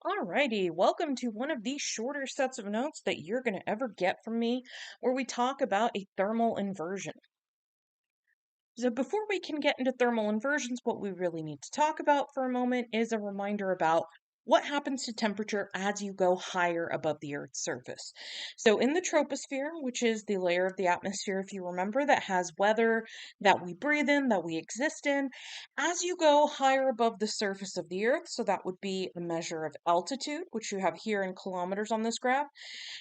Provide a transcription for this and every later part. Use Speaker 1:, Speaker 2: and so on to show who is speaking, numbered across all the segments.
Speaker 1: Alrighty, welcome to one of these shorter sets of notes that you're going to ever get from me, where we talk about a thermal inversion. So, before we can get into thermal inversions, what we really need to talk about for a moment is a reminder about what happens to temperature as you go higher above the Earth's surface. So, in the troposphere, which is the layer of the atmosphere, if you remember, that has weather that we breathe in, that we exist in, as you go higher above the surface of the Earth, so that would be a measure of altitude, which you have here in kilometers on this graph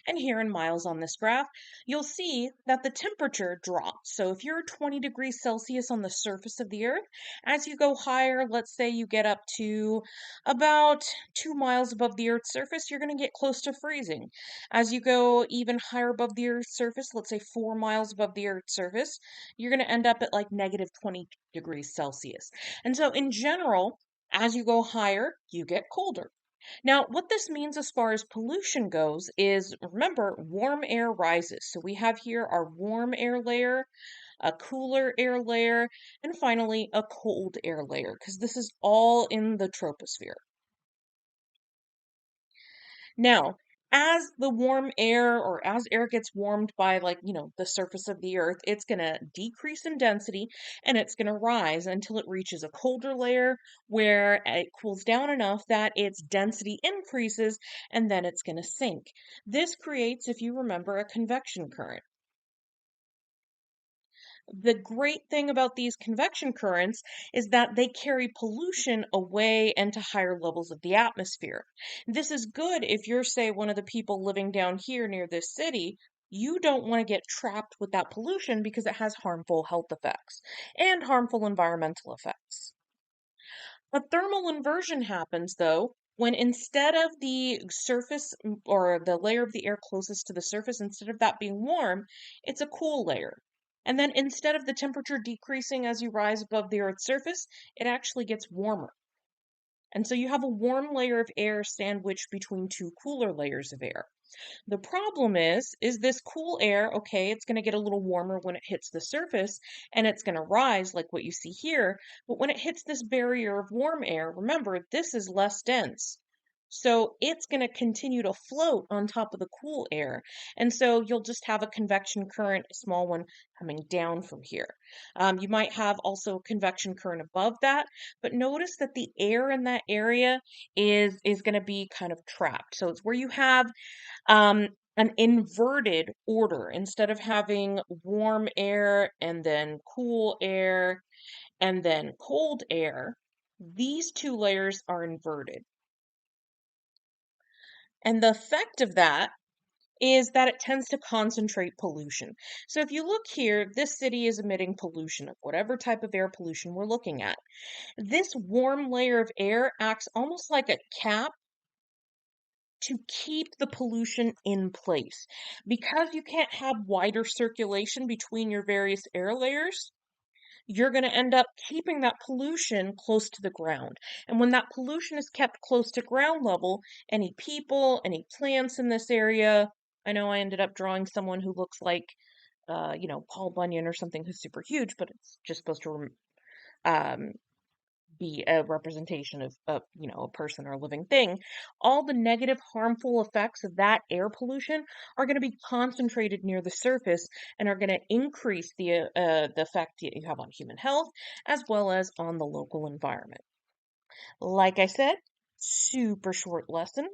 Speaker 1: and here in miles on this graph, you'll see that the temperature drops. So if you're 20 degrees Celsius on the surface of the Earth, as you go higher, let's say you get up to about 2 miles above the Earth's surface, you're going to get close to freezing. As you go even higher above the Earth's surface, let's say 4 miles above the Earth's surface, you're going to end up at like negative 20 degrees Celsius. And so in general, as you go higher, you get colder. Now, what this means as far as pollution goes is remember, warm air rises. So we have here our warm air layer, a cooler air layer, and finally a cold air layer, because this is all in the troposphere. Now, as the warm air or as air gets warmed by the surface of the earth, it's going to decrease in density and it's going to rise until it reaches a colder layer where it cools down enough that its density increases and then it's going to sink. This creates, if you remember, a convection current. The great thing about these convection currents is that they carry pollution away into higher levels of the atmosphere. This is good if you're, say, one of the people living down here near this city. You don't want to get trapped with that pollution because it has harmful health effects and harmful environmental effects. A thermal inversion happens, though, when instead of the surface or the layer of the air closest to the surface, instead of that being warm, it's a cool layer. And then instead of the temperature decreasing as you rise above the Earth's surface, it actually gets warmer. And so you have a warm layer of air sandwiched between two cooler layers of air. The problem is this cool air, okay, it's going to get a little warmer when it hits the surface and it's going to rise like what you see here. But when it hits this barrier of warm air, remember, this is less dense. So it's going to continue to float on top of the cool air. And so you'll just have a convection current, a small one, coming down from here. You might have also a convection current above that, but notice that the air in that area is going to be kind of trapped. So it's where you have um, an inverted order. Instead of having warm air and then cool air and then cold air, these two layers are inverted. And the effect of that is that it tends to concentrate pollution. So if you look here, this city is emitting pollution of whatever type of air pollution we're looking at. This warm layer of air acts almost like a cap to keep the pollution in place. Because you can't have wider circulation between your various air layers, you're going to end up keeping that pollution close to the ground. And when that pollution is kept close to ground level, any people, any plants in this area, I know I ended up drawing someone who looks like, Paul Bunyan or something who's super huge, but it's just supposed to um, be a representation of a person or a living thing. All the negative harmful effects of that air pollution are going to be concentrated near the surface and are going to increase the effect that you have on human health as well as on the local environment. Like I said, super short lesson,